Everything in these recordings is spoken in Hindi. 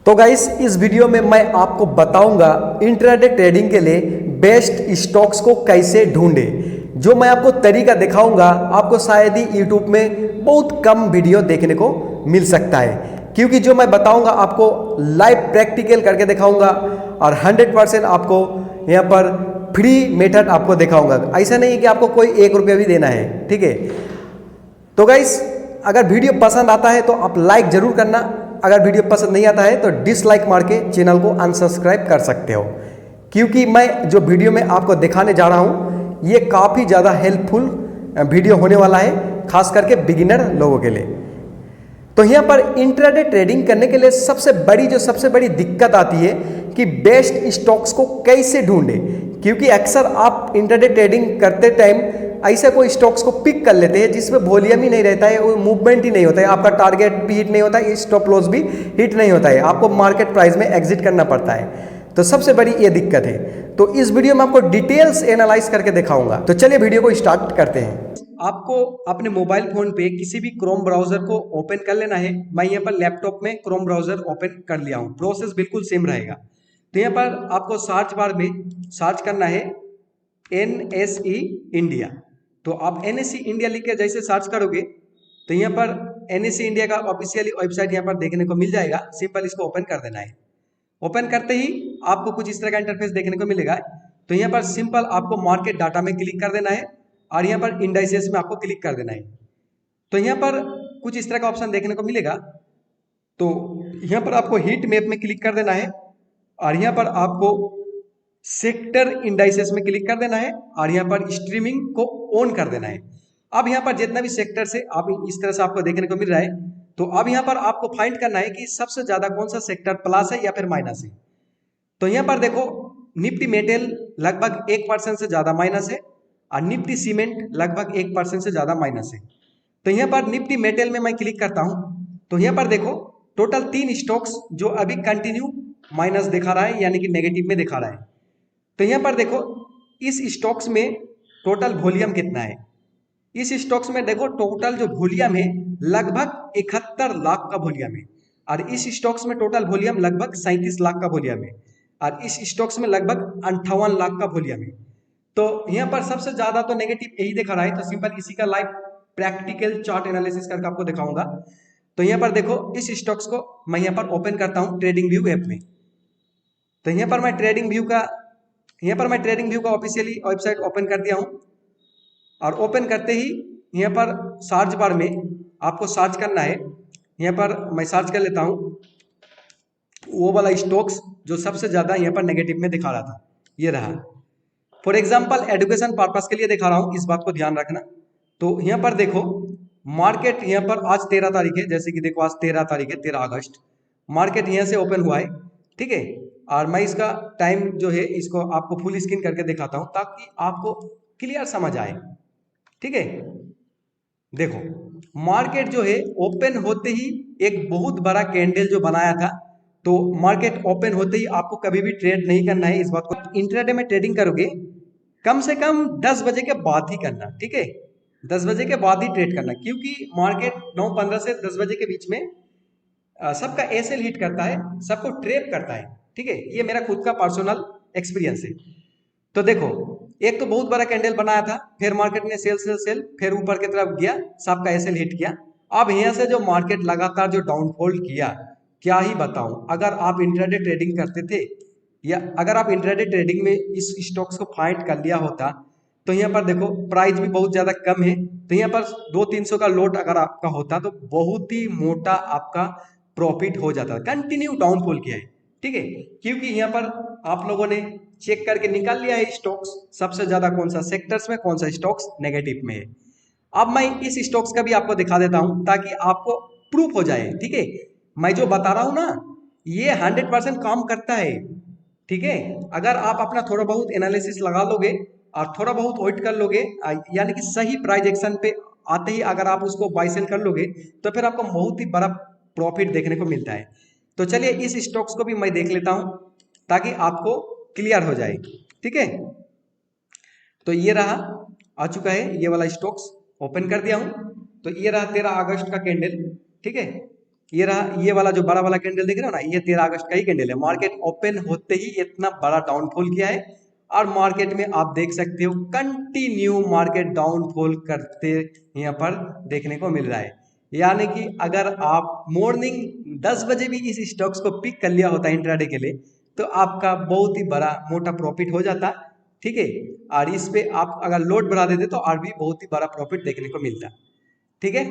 तो गाइस इस वीडियो में मैं आपको बताऊंगा इंट्राडे ट्रेडिंग के लिए बेस्ट स्टॉक्स को कैसे ढूंढे। जो मैं आपको तरीका दिखाऊंगा आपको शायद ही यूट्यूब में बहुत कम वीडियो देखने को मिल सकता है, क्योंकि जो मैं बताऊंगा आपको लाइव प्रैक्टिकल करके दिखाऊंगा और 100% आपको यहाँ पर फ्री मेथड आपको दिखाऊंगा। ऐसा नहीं है कि आपको कोई 1 रुपया भी देना है, ठीक है। तो गाइस अगर वीडियो पसंद आता है तो आप लाइक जरूर करना, अगर वीडियो पसंद नहीं आता है तो डिसलाइक मार के चैनल को अनसब्सक्राइब कर सकते हो, क्योंकि मैं जो वीडियो में आपको दिखाने जा रहा हूं ये काफ़ी ज़्यादा हेल्पफुल वीडियो होने वाला है, खास करके बिगिनर लोगों के लिए। तो यहाँ पर इंट्राडे ट्रेडिंग करने के लिए सबसे बड़ी दिक्कत आती है कि बेस्ट स्टॉक्स को कैसे ढूंढे, क्योंकि अक्सर आप इंट्राडे ट्रेडिंग करते टाइम ऐसे कोई स्टॉक्स को पिक कर लेते हैं जिसमें वॉल्यूम ही नहीं रहता है, वो मूवमेंट ही नहीं होता है, आपका टारगेट भी हिट नहीं होता है, स्टॉप लॉस भी हिट नहीं होता है, आपको मार्केट प्राइस में एग्जिट करना पड़ता है। तो सबसे बड़ी ये दिक्कत है। तो इस वीडियो में आपको डिटेल्स एनालाइज करके दिखाऊंगा। तो चलिए वीडियो को स्टार्ट करते हैं। आपको अपने मोबाइल फोन पे किसी भी क्रोम ब्राउजर को ओपन कर लेना है। मैं यहाँ पर लैपटॉप में क्रोम ब्राउजर ओपन कर लिया हूँ, प्रोसेस बिल्कुल सेम रहेगा। तो यहाँ पर आपको सर्च बार में सर्च करना है NSE इंडिया। तो आप NSE इंडिया लिख के जैसे सर्च करोगे तो यहाँ पर NSE इंडिया का ऑफिशियली वेबसाइट यहाँ पर देखने को मिल जाएगा। सिंपल इसको ओपन कर देना है। ओपन करते ही आपको कुछ इस तरह का इंटरफेस देखने को मिलेगा। तो यहाँ पर सिंपल आपको मार्केट डाटा में क्लिक कर देना है और यहाँ पर इंडाइसेस में आपको क्लिक कर देना है। तो यहाँ पर कुछ इस तरह का ऑप्शन देखने को मिलेगा। तो यहाँ पर आपको हीट मैप में क्लिक कर देना है और यहाँ पर आपको सेक्टर इंडाइसेस में क्लिक कर देना है और यहाँ पर स्ट्रीमिंग को ऑन कर देना है। अब यहाँ पर जितना भी सेक्टर से आप इस तरह से आपको देखने को मिल रहा है, तो अब यहाँ पर आपको फाइंड करना है कि सबसे ज्यादा कौन सा सेक्टर प्लस है या फिर माइनस है। तो यहाँ पर देखो निफ्टी मेटल लगभग 1% से ज्यादा माइनस है और निफ्टी सीमेंट लगभग 1% से ज्यादा माइनस है। तो यहाँ पर निफ्टी मेटल में मैं क्लिक करता हूँ। तो यहाँ पर देखो टोटल 3 स्टॉक्स जो अभी कंटिन्यू माइनस दिखा रहा है, यानी कि नेगेटिव में दिखा रहा है। तो यहाँ पर देखो इस स्टॉक्स में टोटल वॉल्यूम कितना है। इस स्टॉक्स में देखो टोटल जो वॉल्यूम है लगभग 71 लाख का वॉल्यूम है और इस स्टॉक्स में टोटल वॉल्यूम लगभग 37 लाख का वॉल्यूम है और इस स्टॉक्स में लगभग 58 लाख का वॉल्यूम है। तो यहाँ पर सबसे ज्यादा तो नेगेटिव यही दिखा रहा है। तो सिंपल इसी का लाइव प्रैक्टिकल चार्ट एनालिसिस करके आपको दिखाऊंगा। तो यहाँ पर देखो इस स्टॉक्स को मैं यहाँ पर ओपन करता हूँ ट्रेडिंग व्यू ऐप में। तो यहाँ पर मैं ट्रेडिंग व्यू का ऑफिशियली वेबसाइट ओपन कर दिया हूँ और ओपन करते ही यहाँ पर सर्च बार में आपको सर्च करना है। यहाँ पर मैं सर्च कर लेता हूँ वो वाला स्टॉक्स जो सबसे ज्यादा यहाँ पर नेगेटिव में दिखा रहा था, ये रहा। फॉर एग्जाम्पल एजुकेशन पर्पस के लिए दिखा रहा हूँ, इस बात को ध्यान रखना। तो यहाँ पर देखो मार्केट यहाँ पर आज 13 तारीख है, जैसे कि देखो आज 13 तारीख है, 13 अगस्त मार्केट यहाँ से ओपन हुआ है, ठीक है। और मैं इसका टाइम जो है इसको आपको फुल स्क्रीन करके दिखाता हूँ ताकि आपको क्लियर समझ आए, ठीक है। देखो मार्केट जो है ओपन होते ही एक बहुत बड़ा कैंडल जो बनाया था। तो मार्केट ओपन होते ही आपको कभी भी ट्रेड नहीं करना है। इस बात को इंट्राडे में ट्रेडिंग करोगे कम से कम 10 बजे के बाद ही करना, ठीक है। 10 बजे के बाद ही ट्रेड करना, क्योंकि मार्केट 9:15 से 10 बजे के बीच में सबका एसेल हिट करता है, सबको ट्रैप करता है, ठीक है। ये मेरा खुद का पर्सनल एक्सपीरियंस है। तो देखो एक तो बहुत बड़ा कैंडल बनाया था, फिर मार्केट ने सेल सेल सेल फिर ऊपर की तरफ गया, सबका एसेल हिट किया। अब यहाँ से जो मार्केट लगातार जो डाउनफॉल किया, क्या ही बताऊं। अगर आप इंट्राडे ट्रेडिंग करते थे या अगर आप इंट्राडे ट्रेडिंग में इस स्टॉक्स को फाइंड कर लिया होता तो यहाँ पर देखो प्राइस भी बहुत ज्यादा कम है। तो यहाँ पर 200-300 का लोट अगर आपका होता तो बहुत ही मोटा आपका प्रॉफिट हो जाता। कंटिन्यू डाउनफॉल किया है, ठीक है, क्योंकि यहाँ पर आप लोगों ने चेक करके निकाल लिया है स्टॉक्स सबसे ज्यादा कौन सा सेक्टर्स में कौन सा स्टॉक्स नेगेटिव में है। अब मैं इस स्टॉक्स का भी आपको दिखा देता हूं ताकि आपको प्रूफ हो जाए, ठीक है। मैं जो बता रहा हूं ना ये 100% काम करता है, ठीक है। अगर आप अपना थोड़ा बहुत एनालिसिस लगा लोगे और थोड़ा बहुत वेट कर लोगे, यानी कि सही प्राइस एक्शन पे आते ही अगर आप उसको बाय सेल कर लोगे तो फिर आपको बहुत ही बड़ा प्रॉफिट देखने को मिलता है। तो चलिए इस स्टॉक्स को भी मैं देख लेता हूं ताकि आपको क्लियर हो जाए, ठीक है। तो ये रहा, आ चुका है ये वाला स्टॉक्स, ओपन कर दिया हूं। तो ये रहा 13 अगस्त का कैंडल, ठीक है। ये रहा, ये वाला जो बड़ा वाला कैंडल देख रहे हो ना, ये 13 अगस्त का ही कैंडल है। मार्केट ओपन होते ही इतना बड़ा डाउनफॉल किया है और मार्केट में आप देख सकते हो कंटिन्यू मार्केट डाउनफॉल करते यहाँ पर देखने को मिल रहा है। यानी कि अगर आप मॉर्निंग 10 बजे भी इस स्टॉक्स को पिक कर लिया होता है इंट्राडे के लिए, तो आपका बहुत ही बड़ा मोटा प्रॉफिट हो जाता, ठीक है। और इस पे आप अगर लोड बढ़ा देते तो और भी बहुत ही बड़ा प्रॉफिट देखने को मिलता, ठीक है।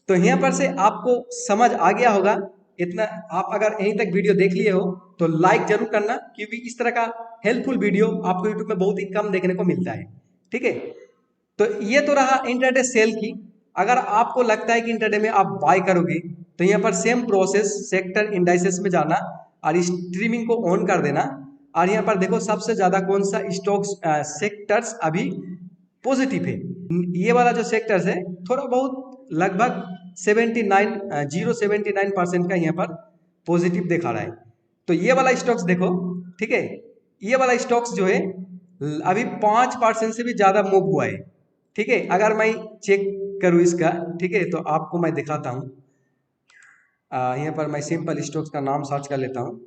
तो यहाँ पर से आपको समझ आ गया होगा इतना। आप अगर यहीं तक वीडियो देख लिए हो तो लाइक जरूर करना, क्योंकि इस तरह का हेल्पफुल वीडियो आपको यूट्यूब में बहुत ही कम देखने को मिलता है, ठीक है। तो ये तो रहा इंट्राडे सेल की। अगर आपको लगता है कि इंट्राडे में आप बाय करोगे तो यहाँ पर सेम प्रोसेस, सेक्टर इंडाइसेस में जाना और स्ट्रीमिंग को ऑन कर देना। और यहाँ पर देखो सबसे ज्यादा कौन सा स्टॉक्स सेक्टर्स अभी पॉजिटिव है। ये वाला जो सेक्टर्स है थोड़ा बहुत लगभग 0.79% का यहाँ पर पॉजिटिव दिखा रहा है। तो ये वाला स्टॉक्स देखो, ठीक है। ये वाला स्टॉक्स जो है अभी 5% से भी ज्यादा मूव हुआ है, ठीक है। अगर मैं चेक करूँ इसका, ठीक है, तो आपको मैं दिखाता हूँ। यहाँ पर मैं सिंपल स्टॉक्स का नाम सर्च कर लेता हूँ।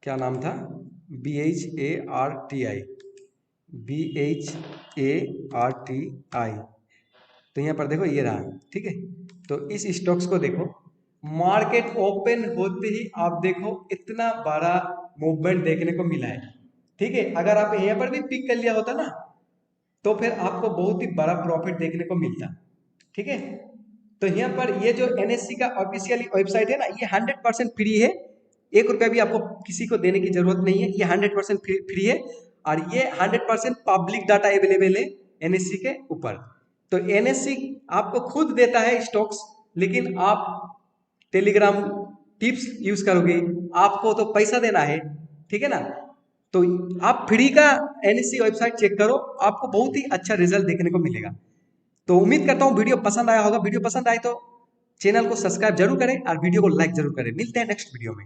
क्या नाम था? BHARTI, BHARTI। तो यहाँ पर देखो ये रहा, ठीक है। तो इस स्टॉक्स को देखो, मार्केट ओपन होते ही आप देखो इतना बड़ा मूवमेंट देखने को मिला है, ठीक है। अगर आप यहाँ पर भी पिक कर लिया होता ना, तो फिर आपको बहुत ही बड़ा प्रॉफिट देखने को मिलता, ठीक है। तो यहाँ पर ये जो NSE का ऑफिशियली वेबसाइट है ना, ये 100% फ्री है। 1 रुपया भी आपको किसी को देने की जरूरत नहीं है, ये 100% फ्री है। और ये 100% पब्लिक डाटा अवेलेबल है NSE के ऊपर। तो NSE आपको खुद देता है स्टॉक्स, लेकिन आप टेलीग्राम टिप्स यूज करोगे, आपको तो पैसा देना है, ठीक है ना। तो आप फ्री का NSE वेबसाइट चेक करो, आपको बहुत ही अच्छा रिजल्ट देखने को मिलेगा। तो उम्मीद करता हूँ वीडियो पसंद आया होगा। वीडियो पसंद आए तो चैनल को सब्सक्राइब जरूर करें और वीडियो को लाइक जरूर करें। मिलते हैं नेक्स्ट वीडियो में।